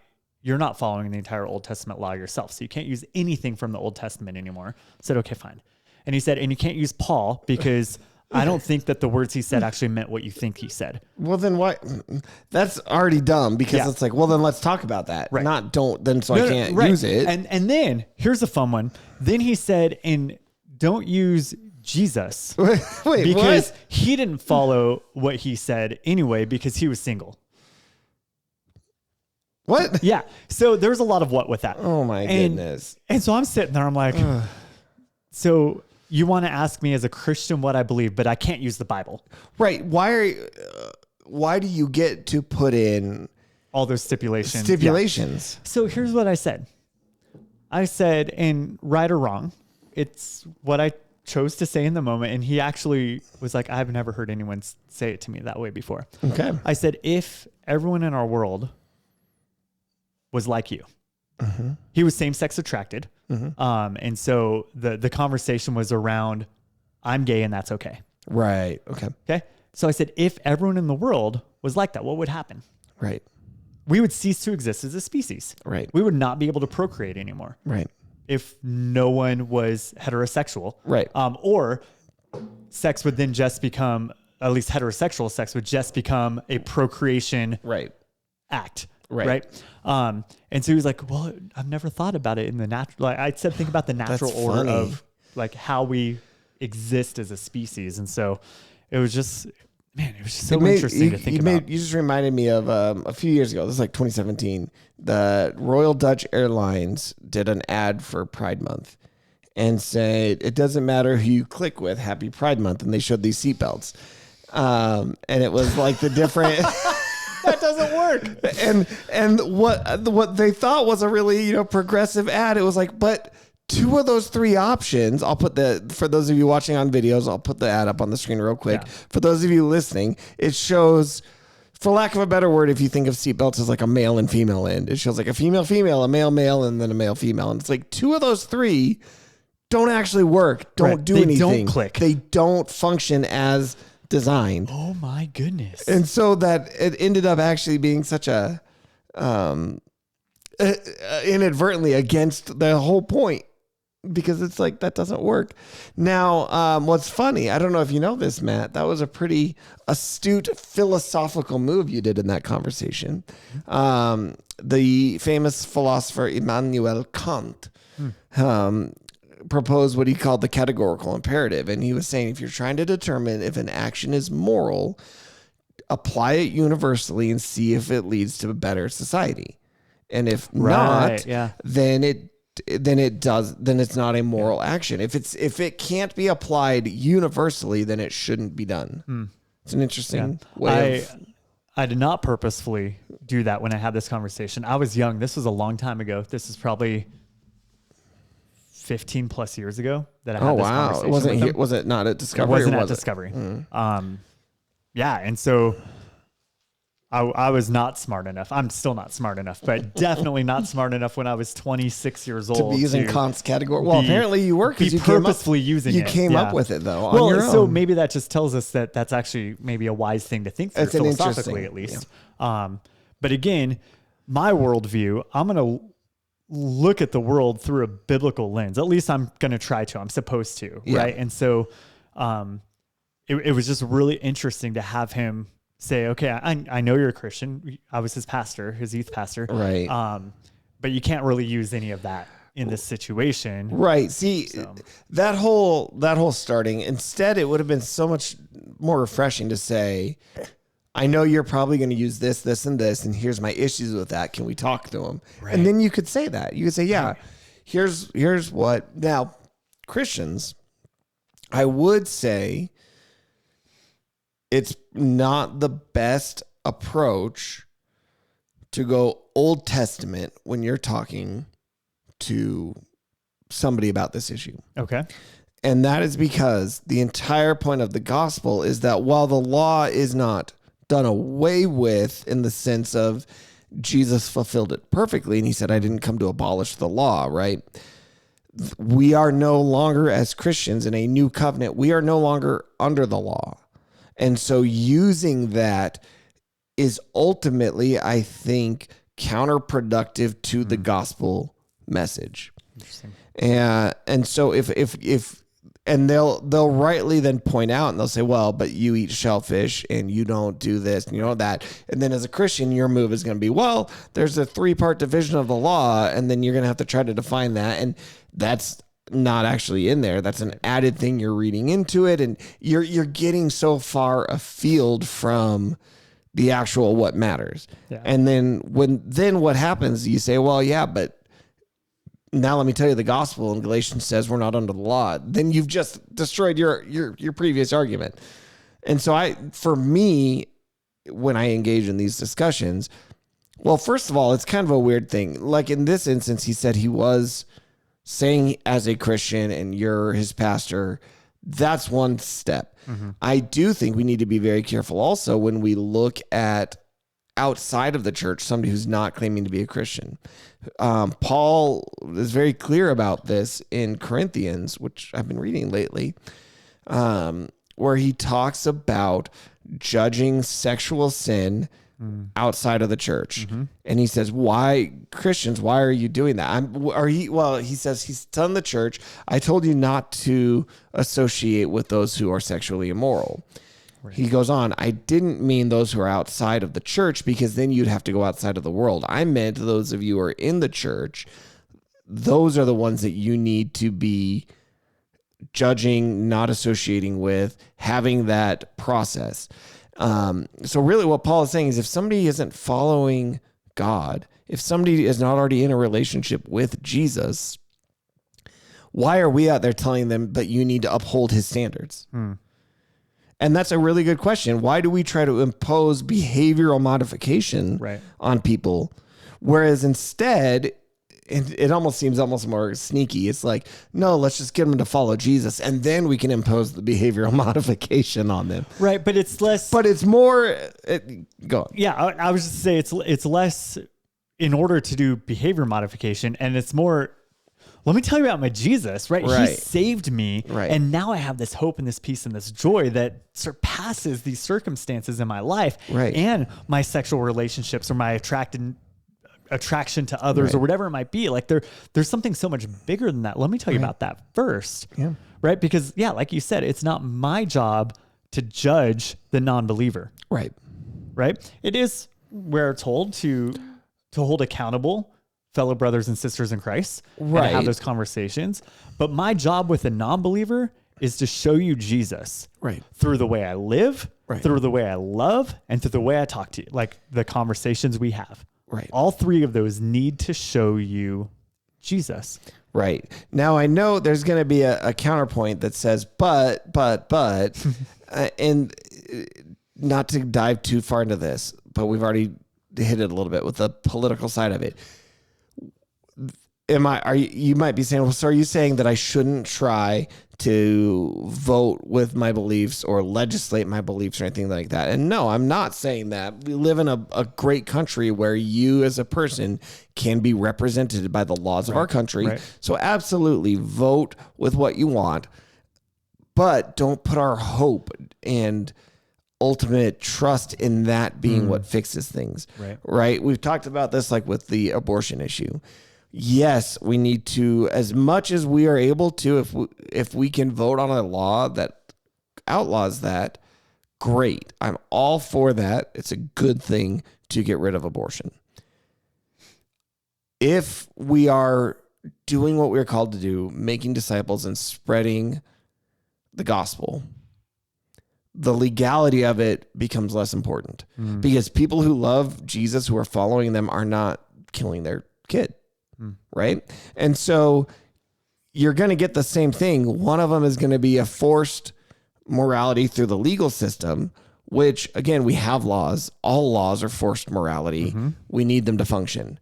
following the entire Old Testament law yourself. So you can't use anything from the Old Testament anymore. I said, okay, fine. And he said, and you can't use Paul because I don't think that the words he said actually meant what you think he said. Well, then why? That's already dumb because it's like, well, then let's talk about that. Right. Not don't, then so I can't use it. And then here's a fun one. Then he said, and don't use Jesus. Wait, because what? he didn't follow what he said anyway because he was single. What? Yeah. So there's a lot of what with that. Oh my goodness. And so I'm sitting there, I'm like, so you want to ask me as a Christian what I believe, but I can't use the Bible. Right. Why do you get to put in all those stipulations? Yeah. So here's what I said. I said, and right or wrong, it's what I chose to say in the moment. And he actually was like, I've never heard anyone say it to me that way before. Okay. I said, if everyone in our world was like you, he was same-sex attracted. And so the conversation was around, I'm gay and that's okay. Right. Okay. Okay. So I said, if everyone in the world was like that, what would happen? Right. We would cease to exist as a species. Right. We would not be able to procreate anymore. Right. If no one was heterosexual. Right. Or sex would then just become, at least heterosexual sex would just become a procreation act. Right. And so he was like, well, I've never thought about it in the natural. Like I said, think about the natural order of like how we exist as a species. And so it was just, man, it was just so interesting to think about. You just reminded me of a few years ago. This is like 2017. The Royal Dutch Airlines did an ad for Pride Month and said, it doesn't matter who you click with, happy Pride Month. And they showed these seatbelts. And it was like the different... That doesn't work. And what they thought was a really, progressive ad. It was like, but two of those three options, for those of you watching on videos, I'll put the ad up on the screen real quick. Yeah. For those of you listening, it shows, for lack of a better word, if you think of seatbelts as like a male and female end, it shows like a female, a male, and then a male, female. And it's like two of those three don't actually work. Don't do anything. They don't click. They don't function as designed. Oh my goodness. And so that it ended up actually being such a inadvertently against the whole point, because it's like that doesn't work. Now, what's funny, I don't know if you know this, Matt, that was a pretty astute philosophical move you did in that conversation. The famous philosopher Immanuel Kant proposed what he called the categorical imperative. And he was saying, if you're trying to determine if an action is moral, apply it universally and see if it leads to a better society. And if not, then it's not a moral action. If it can't be applied universally, then it shouldn't be done. It's an interesting way I did not purposefully do that when I had this conversation. I was young. This was a long time ago. This is probably 15 plus years ago that I had this conversation. Was it not at Discovery? It wasn't at Discovery. Yeah. And so I was not smart enough. I'm still not smart enough, but definitely not smart enough when I was 26 years old to be using Kant's category. Well, apparently you were, because you purposefully using it. You came up with it though on your own. So maybe that just tells us that that's actually maybe a wise thing to think through, philosophically at least. Yeah. But again, my worldview, I'm going to look at the world through a biblical lens. At least I'm going to try to. I'm supposed to, right? And so it was just really interesting to have him say, okay, I know you're a Christian. I was his pastor, his youth pastor. Right. But you can't really use any of that in this situation. Right. See, that whole starting, instead, it would have been so much more refreshing to say, I know you're probably going to use this, this, and this, and here's my issues with that. Can we talk to them? Right. And then you could say that. You could say, yeah, here's what. Now, Christians, I would say it's not the best approach to go Old Testament when you're talking to somebody about this issue. Okay. And that is because the entire point of the gospel is that while the law is not done away with in the sense of Jesus fulfilled it perfectly, and he said, I didn't come to abolish the law, right? We are no longer, as Christians in a new covenant, we are no longer under the law. And so using that is ultimately, I think, counterproductive to the gospel message. Interesting. And so if and they'll rightly then point out and they'll say, well, but you eat shellfish and you don't do this and you know that. And then as a Christian, your move is going to be, well, there's a 3-part division of the law, and then you're going to have to try to define that. And that's not actually in there. That's an added thing you're reading into it. And you're getting so far afield from the actual what matters. Yeah. And then what happens, you say, well, yeah, but now let me tell you the gospel, and Galatians says we're not under the law. Then you've just destroyed your previous argument. And so for me, when I engage in these discussions, well, first of all, it's kind of a weird thing. Like in this instance, he said he was saying as a Christian and you're his pastor. That's one step. Mm-hmm. I do think we need to be very careful also when we look at outside of the church, somebody who's not claiming to be a Christian. Paul is very clear about this in Corinthians, which I've been reading lately, where he talks about judging sexual sin outside of the church. Mm-hmm. And he says, why are you doing that? He says, he's telling the church, I told you not to associate with those who are sexually immoral. Right. He goes on, I didn't mean those who are outside of the church, because then you'd have to go outside of the world. I meant those of you who are in the church. Those are the ones that you need to be judging, not associating with, having that process. So really what Paul is saying is if somebody isn't following God, if somebody is not already in a relationship with Jesus, why are we out there telling them that you need to uphold his standards? And that's a really good question. Why do we try to impose behavioral modification on people? Whereas instead, it almost seems more sneaky. It's like, no, let's just get them to follow Jesus, and then we can impose the behavioral modification on them. Right, but it's less. But it's more. Go on. Yeah, I was just say it's less in order to do behavior modification, and it's more. Let me tell you about my Jesus, right? He saved me, and now I have this hope and this peace and this joy that surpasses these circumstances in my life and my sexual relationships or my attraction to others or whatever it might be. Like there's something so much bigger than that. Let me tell you about that first, right? Because like you said, it's not my job to judge the non-believer, right? It is, we're told to hold accountable fellow brothers and sisters in Christ and have those conversations. But my job with a non-believer is to show you Jesus through the way I live, through the way I love, and through the way I talk to you, like the conversations we have. All three of those need to show you Jesus. Right. Now, I know there's going to be a counterpoint that says, but, and not to dive too far into this, but we've already hit it a little bit with the political side of it. You might be saying, well, so are you saying that I shouldn't try to vote with my beliefs or legislate my beliefs or anything like that? And no, I'm not saying that. We live in a great country where you as a person can be represented by the laws of our country. So absolutely vote with what you want, but don't put our hope and ultimate trust in that being what fixes things. Right. We've talked about this like with the abortion issue. Yes, we need to, as much as we are able to, if we can vote on a law that outlaws that, great. I'm all for that. It's a good thing to get rid of abortion. If we are doing what we're called to do, making disciples and spreading the gospel, the legality of it becomes less important because people who love Jesus, who are following them, are not killing their kid, right? And so you're going to get the same thing. One of them is going to be a forced morality through the legal system, which, again, we have laws. All laws are forced morality. We need them to function.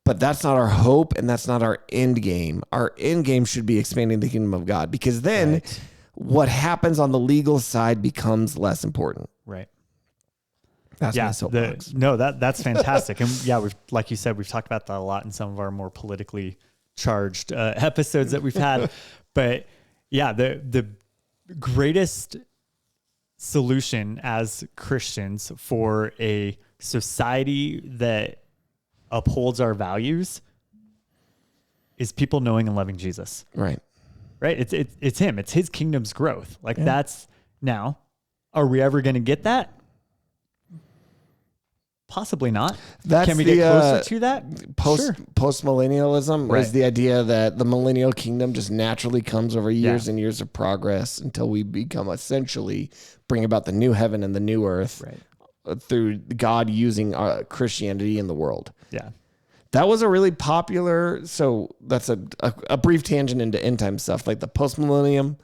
But that's not our hope, and that's not our end game. Our end game should be expanding the kingdom of God, because then what happens on the legal side becomes less important. Right. That's my soapbox. That's fantastic. And yeah, like you said, we've talked about that a lot in some of our more politically charged episodes that we've had. But yeah, the greatest solution as Christians for a society that upholds our values is people knowing and loving Jesus. Right. Right. It's him. It's his kingdom's growth. Like that's now. Are we ever going to get that? Possibly not. Can we get closer to that? Post-millennialism is the idea that the millennial kingdom just naturally comes over years and years of progress until we become essentially bring about the new heaven and the new earth through God using Christianity in the world. Yeah. That was a really popular, so that's a brief tangent into end time stuff, like the post-millennialism,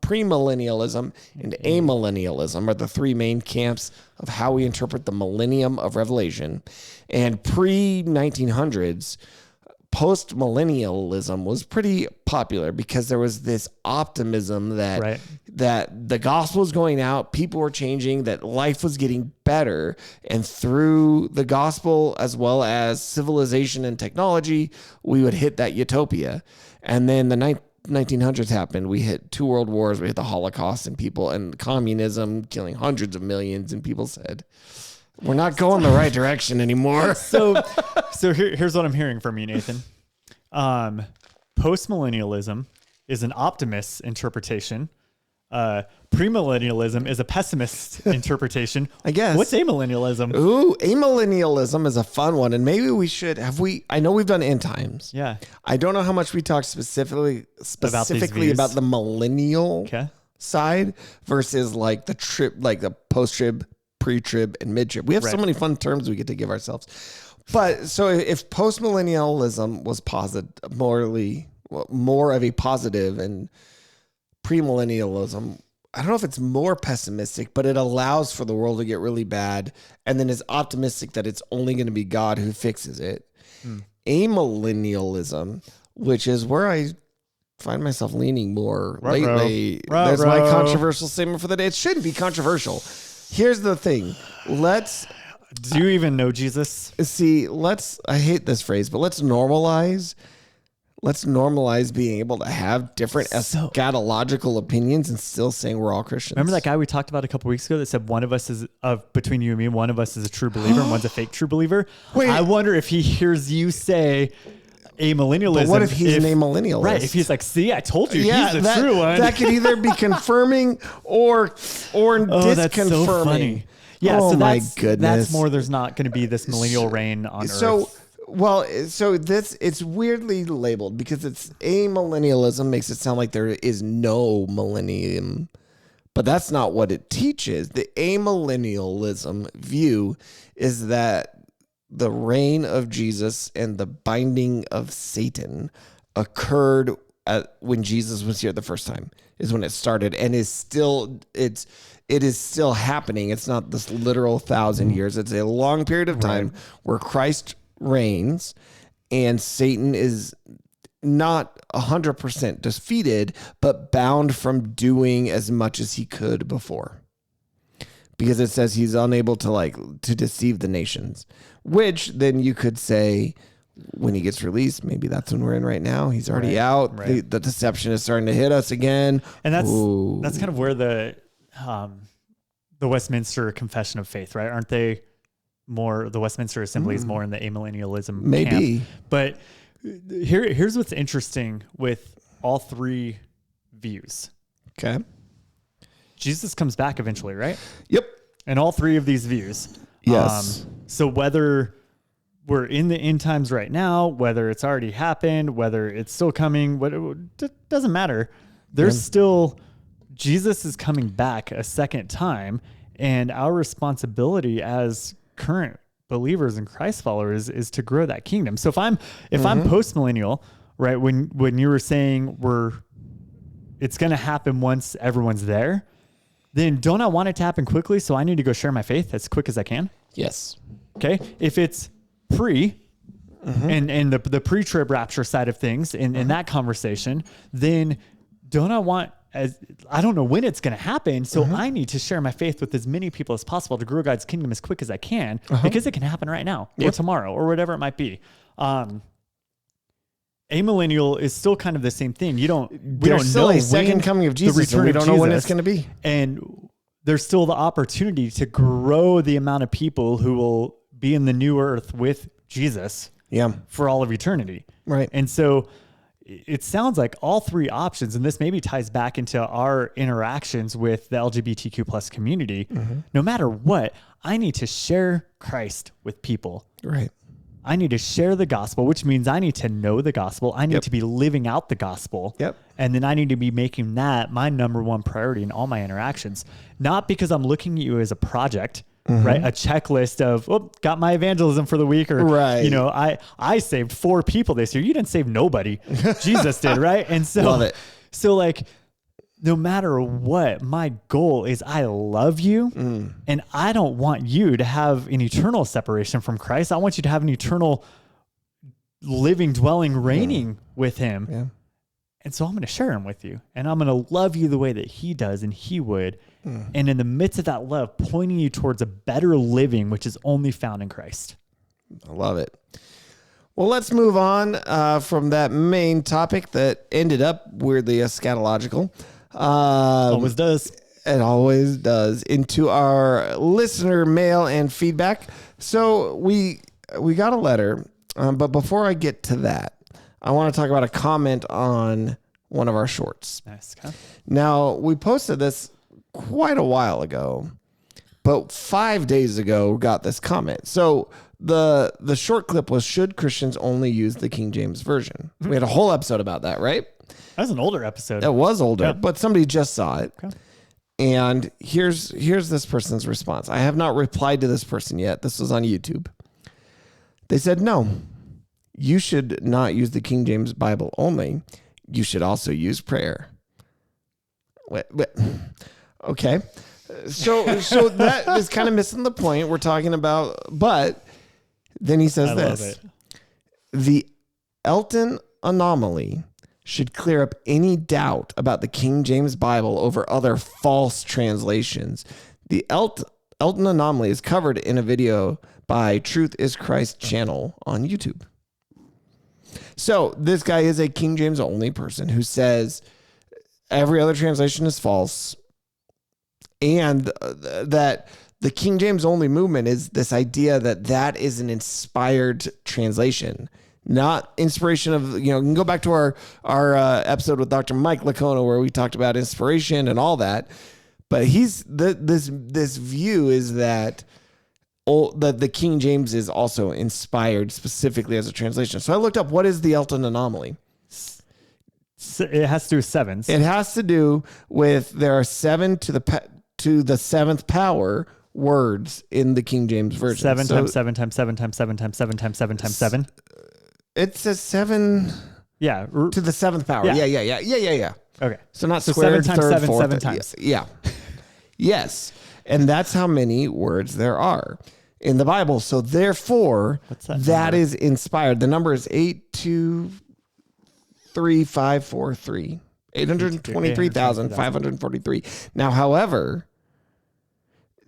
premillennialism, and amillennialism are the three main camps of how we interpret the millennium of Revelation. And pre-1900s, post-millennialism was pretty popular because there was this optimism that the gospel was going out, people were changing, that life was getting better, and through the gospel as well as civilization and technology, we would hit that utopia. And then the 1900s happened. We hit 2 world wars. We hit the Holocaust and communism, killing hundreds of millions. And people said, we're not going the right direction anymore. So here's what I'm hearing from you, Nathan. Postmillennialism is an optimist's interpretation. Premillennialism is a pessimist interpretation. I guess. What's amillennialism? Ooh, amillennialism is a fun one. And maybe we should I know we've done end times. Yeah. I don't know how much we talked specifically about the millennial side versus like the post-trib, pre-trib, and mid-trib. We have so many fun terms we get to give ourselves. But so if post-millennialism was more of a positive, and premillennialism, I don't know if it's more pessimistic, but it allows for the world to get really bad and then is optimistic that it's only going to be God who fixes it. Amillennialism, which is where I find myself leaning more lately. There's my controversial statement for the day. It shouldn't be controversial. Here's the thing. Do you even know Jesus? See, I hate this phrase, but let's normalize being able to have different eschatological opinions and still saying we're all Christians. Remember that guy we talked about a couple weeks ago that said one of us is between you and me, one of us is a true believer and one's a fake true believer? Wait. I wonder if he hears you say amillennialism. But what if he's an amillennialist? Right. If he's like, see, I told you he's the true one. That could either be confirming or disconfirming. That's so funny. Yeah, oh so my goodness. That's more there's not going to be this millennial reign on earth. It's weirdly labeled because it's amillennialism makes it sound like there is no millennium, but that's not what it teaches. The amillennialism view is that the reign of Jesus and the binding of Satan occurred when Jesus was here the first time, is when it started, and it is still happening. It's not this literal 1,000 years. It's a long period of time where Christ reigns and Satan is not 100% defeated, but bound from doing as much as he could before. Because it says he's unable to deceive the nations, which then you could say when he gets released, maybe that's when we're in right now. He's already out. Right. The deception is starting to hit us again. And that's kind of where the Westminster Confession of Faith, right? Aren't they more, the Westminster Assembly is more in the amillennialism camp? But here's what's interesting with all three views. Okay. Jesus comes back eventually, right? Yep. And all three of these views. Yes. So whether we're in the end times right now, whether it's already happened, whether it's still coming, it doesn't matter. There's still, Jesus is coming back a second time, and our responsibility as current believers and Christ followers is to grow that kingdom. So if I'm post-millennial, right, when you were saying it's going to happen once everyone's there, then don't I want it to happen quickly? So I need to go share my faith as quick as I can. Yes. Okay. If it's pre and the pre-trib rapture side of things in that conversation, then don't I want, I don't know when it's going to happen. So I need to share my faith with as many people as possible to grow God's kingdom as quick as I can, because it can happen right now or tomorrow or whatever it might be. Amillennial is still kind of the same thing. We don't know a second coming of Jesus. The return we don't know when it's going to be. And there's still the opportunity to grow the amount of people who will be in the new earth with Jesus for all of eternity. Right. And so it sounds like all three options, and this maybe ties back into our interactions with the LGBTQ plus community. No matter what, I need to share Christ with people. Right. I need to share the gospel, which means I need to know the gospel. I need to be living out the gospel. And then I need to be making that my number one priority in all my interactions. Not because I'm looking at you as a project, right? A checklist of, got my evangelism for the week, or, I saved 4 people this year. You didn't save nobody. Jesus did, right? And so, love it. So like, no matter what, my goal is I love you, and I don't want you to have an eternal separation from Christ. I want you to have an eternal living, dwelling, reigning with him. Yeah. And so I'm going to share him with you, and I'm going to love you the way that he does and he would. And in the midst of that love, pointing you towards a better living, which is only found in Christ. I love it. Well, let's move on from that main topic that ended up weirdly eschatological. Always does. It always does. Into our listener mail and feedback. So we got a letter, but before I get to that, I want to talk about a comment on one of our shorts. Nice. Okay. Now, we posted this quite a while ago, but 5 days ago got this comment. So the short clip was, should Christians only use the King James Version? We had a whole episode about that, right? That was an older episode. That was older, but somebody just saw it. Okay. And here's this person's response. I have not replied to this person yet. This was on YouTube. They said, no, you should not use the King James Bible only. You should also use prayer. Wait. Okay. So that is kind of missing the point we're talking about. But then he says this. The Elton anomaly should clear up any doubt about the King James Bible over other false translations. The Elton anomaly is covered in a video by Truth is Christ channel on YouTube. So this guy is a King James only person who says every other translation is false, and that the King James only movement is this idea that is an inspired translation. Not inspiration of, you can go back to our episode with Dr. Mike Lacona where we talked about inspiration and all that. But this view is that the King James is also inspired specifically as a translation. So I looked up, what is the Elton anomaly? It has to do with sevens. It has to do with there are 7 to the 7th power words in the King James Version. 7 times 7 times 7 times 7 times 7 times 7 times 7. It says 7 to the 7th power. Yeah. Okay. So not squared, 7 times third, 7, fourth. 7 times. Yeah. Yes. And that's how many words there are in the Bible. So therefore, that is inspired. The number is 823,543. 823,543. Now, however,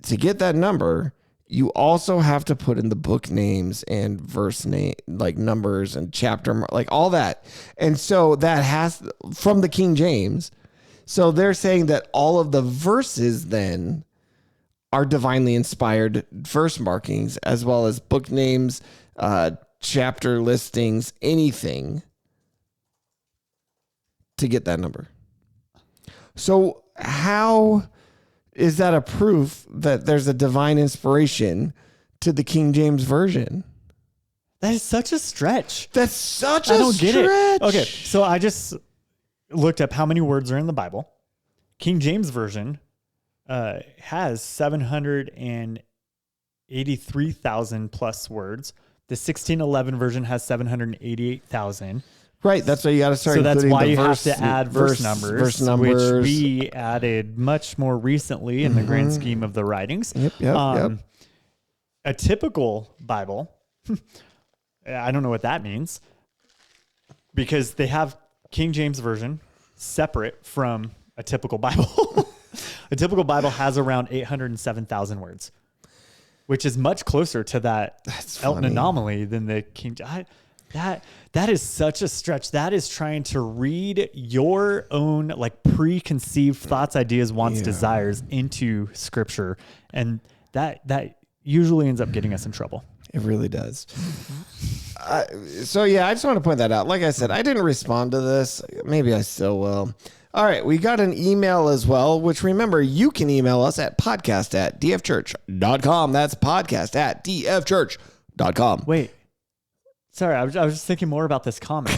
to get that number, you also have to put in the book names and verse name, like numbers and chapter, like all that. And so that has from the King James. So they're saying that all of the verses then are divinely inspired verse markings, as well as book names, chapter listings, anything to get that number. So how is that a proof that there's a divine inspiration to the King James Version? That is such a stretch. That's such a I don't stretch. get it. Okay, so I just looked up how many words are in the Bible. King James Version has 783,000 plus words. The 1611 version has 788,000. Right, that's why you got to start. So that's why you verse, have to add verse numbers, which we added much more recently in the grand scheme of the writings. Yep. A typical Bible, I don't know what that means, because they have King James Version separate from a typical Bible. A typical Bible has around 807,000 words, which is much closer to that Elton anomaly than the King. That is such a stretch. That is trying to read your own like preconceived thoughts, ideas, wants, desires into Scripture, and that usually ends up getting us in trouble. It really does. I just want to point that out. Like I said, I didn't respond to this. Maybe I still will. All right, we got an email as well, which remember, you can email us at podcast@dfchurch.com. That's podcast@dfchurch.com. Wait. Sorry, I was just thinking more about this comment.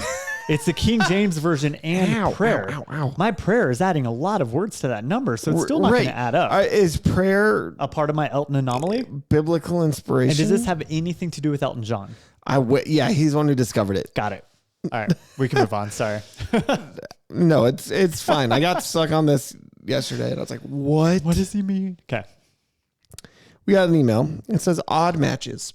It's the King James Version and prayer. My prayer is adding a lot of words to that number, so it's still not going to add up. Is prayer a part of my Elton anomaly? Biblical inspiration? And does this have anything to do with Elton John? He's the one who discovered it. Got it. All right, we can move on. Sorry. No, it's fine. I got stuck on this yesterday, and I was like, what? What does he mean? Okay. We got an email. It says odd matches.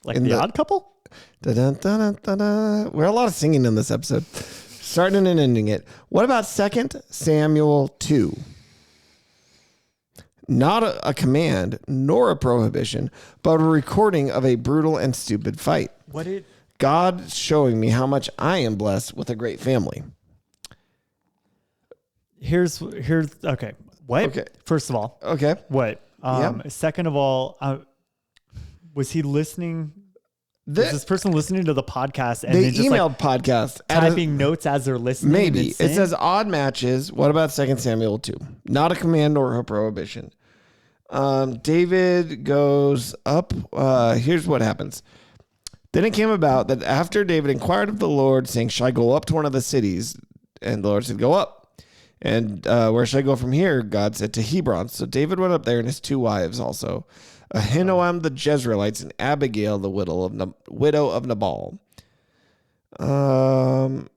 Like the Odd Couple? Da-da-da-da-da-da. We're a lot of singing in this episode. Starting and ending it. What about 2 Samuel 2? Not a command, nor a prohibition, but a recording of a brutal and stupid fight. God showing me how much I am blessed with a great family. Here's okay. What? Okay. First of all. Okay. What? Second of all, was he listening? Was this person listening to the podcast and they just emailed podcast typing notes as they're listening? Maybe it says odd matches. What about 2 Samuel 2? Not a command nor a prohibition. David goes up. Here's what happens. Then it came about that after David inquired of the Lord, saying, "Shall I go up to one of the cities?" And the Lord said, "Go up." And where should I go from here? God said, "To Hebron." So David went up there, and his 2 wives also, Ahinoam the Jezreelites and Abigail the widow of Nabal. And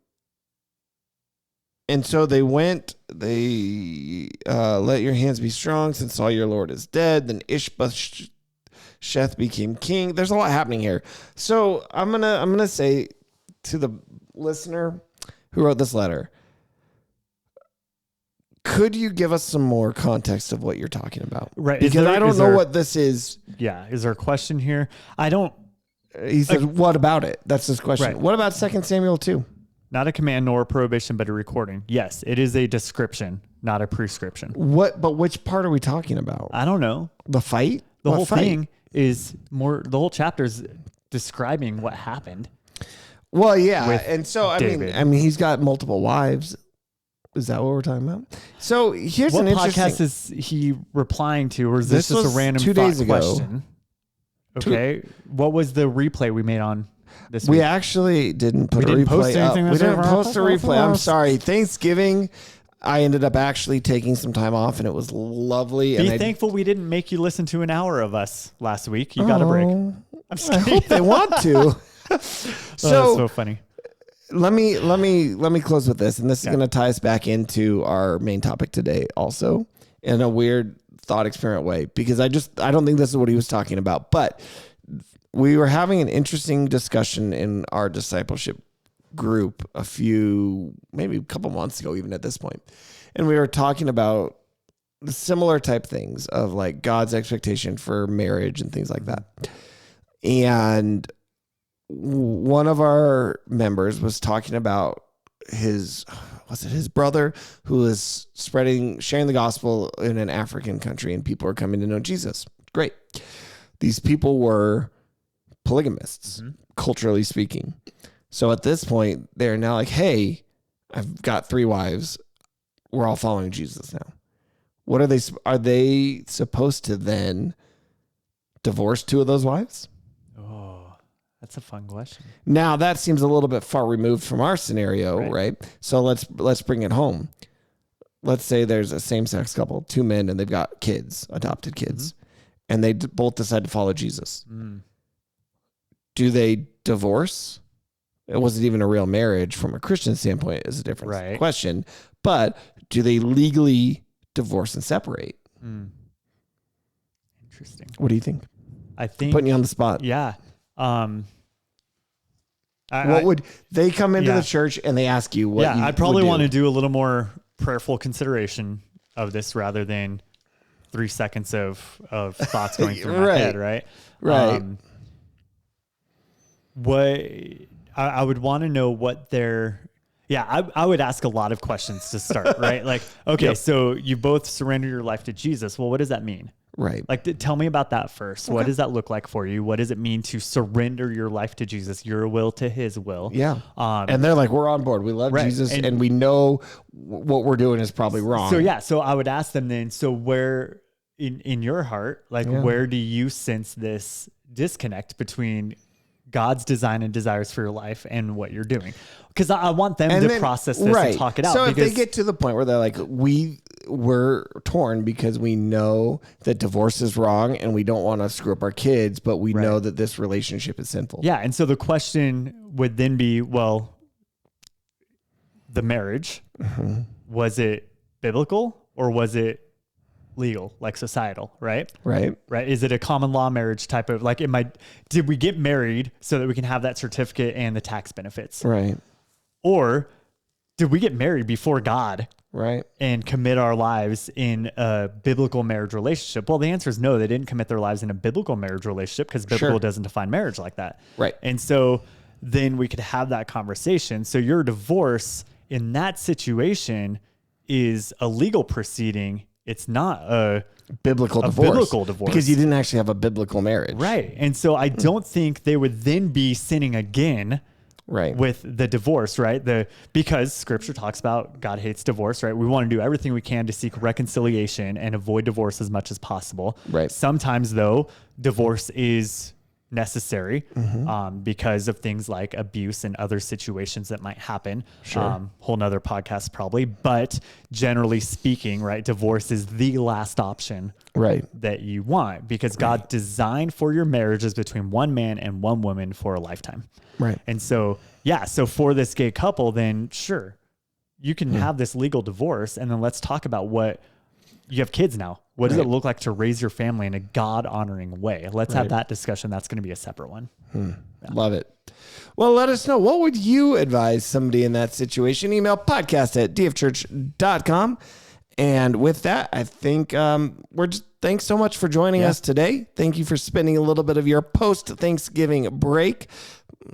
so they went. They let your hands be strong, since all your Lord is dead. Then Ishbosheth became king. There's a lot happening here. So I'm gonna say to the listener who wrote this letter, could you give us some more context of what you're talking about? Right. Because I don't know what this is. Yeah. Is there a question here? I don't. He says, what about it? That's his question. Right. What about 2 Samuel 2? Not a command nor a prohibition, but a recording. Yes, it is a description, not a prescription. But which part are we talking about? I don't know. The fight? The whole thing is more, the whole chapter is describing what happened. Well, yeah. And so, I mean, he's got multiple wives. Is that what we're talking about? So here's an interesting... What podcast is he replying to, or is this just a random 2 days ago question? Okay. What was the replay we made on this week? We actually didn't put a replay up. We didn't post a replay. I'm sorry. Thanksgiving, I ended up actually taking some time off, and it was lovely. Be thankful we didn't make you listen to an hour of us last week. You got a break. I'm just kidding. I hope they want to. That's so funny. Let me close with this, and this is going to tie us back into our main topic today also in a weird thought experiment way, because I don't think this is what he was talking about, but we were having an interesting discussion in our discipleship group maybe a couple months ago, even at this point. And we were talking about similar type things of like God's expectation for marriage and things like that. And one of our members was talking about his brother who is sharing the gospel in an African country, and people are coming to know Jesus. Great. These people were polygamists, culturally speaking. So at this point, they're now like, hey, I've got 3 wives. We're all following Jesus now. What are they supposed to then divorce two of those wives? Oh, that's a fun question. Now that seems a little bit far removed from our scenario, right? So let's bring it home. Let's say there's a same-sex couple, two men, and they've got kids, adopted kids, and they both decide to follow Jesus. Do they divorce? It wasn't even a real marriage from a Christian standpoint is a different question. But do they legally divorce and separate? Interesting. What do you think? I think putting you on the spot. Yeah. What would they come into the church and they ask you what? Yeah, I'd probably want to do a little more prayerful consideration of this rather than 3 seconds of thoughts going through my head. Right. What I would want to know what their I would ask a lot of questions to start. Right. Like, okay, so you both surrender your life to Jesus. Well, what does that mean? Right. Like, tell me about that first. Okay. What does that look like for you? What does it mean to surrender your life to Jesus, your will to his will? Yeah. And they're like, we're on board. We love Jesus and we know what we're doing is probably wrong. So I would ask them then, so where in your heart, like where do you sense this disconnect between God's design and desires for your life and what you're doing? Because I want them to process this and talk it out. So if they get to the point where they're like, we're torn because we know that divorce is wrong and we don't want to screw up our kids, but we know that this relationship is sinful. Yeah. And so the question would then be, well, the marriage, was it biblical or was it legal, like societal, right? Right. Is it a common law marriage type of like, did we get married so that we can have that certificate and the tax benefits? Right. Or did we get married before God? Right. And commit our lives in a biblical marriage relationship? Well, the answer is no, they didn't commit their lives in a biblical marriage relationship because biblical doesn't define marriage like that. Right. And so then we could have that conversation. So your divorce in that situation is a legal proceeding. It's not a biblical divorce because you didn't actually have a biblical marriage. Right. And so I don't think they would then be sinning again. Right. With the divorce, right? Because scripture talks about God hates divorce, right? We want to do everything we can to seek reconciliation and avoid divorce as much as possible. Right. Sometimes though, divorce is necessary because of things like abuse and other situations that might happen. Sure. Whole nother podcast probably, but generally speaking, right? Divorce is the last option that you want because God designed for your marriages between one man and one woman for a lifetime. Right. And so, so for this gay couple, then sure, you can have this legal divorce and then let's talk about what you have kids now. What does it look like to raise your family in a God honoring way? Let's have that discussion. That's going to be a separate one. Yeah. Love it. Well, let us know. What would you advise somebody in that situation? Email podcast@dfchurch.com. And with that, I think thanks so much for joining us today. Thank you for spending a little bit of your post-Thanksgiving break.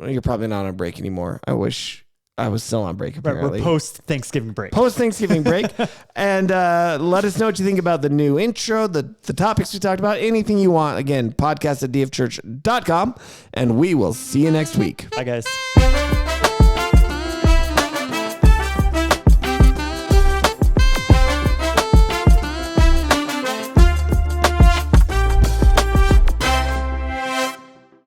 You're probably not on break anymore. I wish I was still on break, apparently. We're post-Thanksgiving break. Post-Thanksgiving break. And let us know what you think about the new intro, the topics we talked about, anything you want. Again, podcast@dfchurch.com. And we will see you next week. Bye, guys.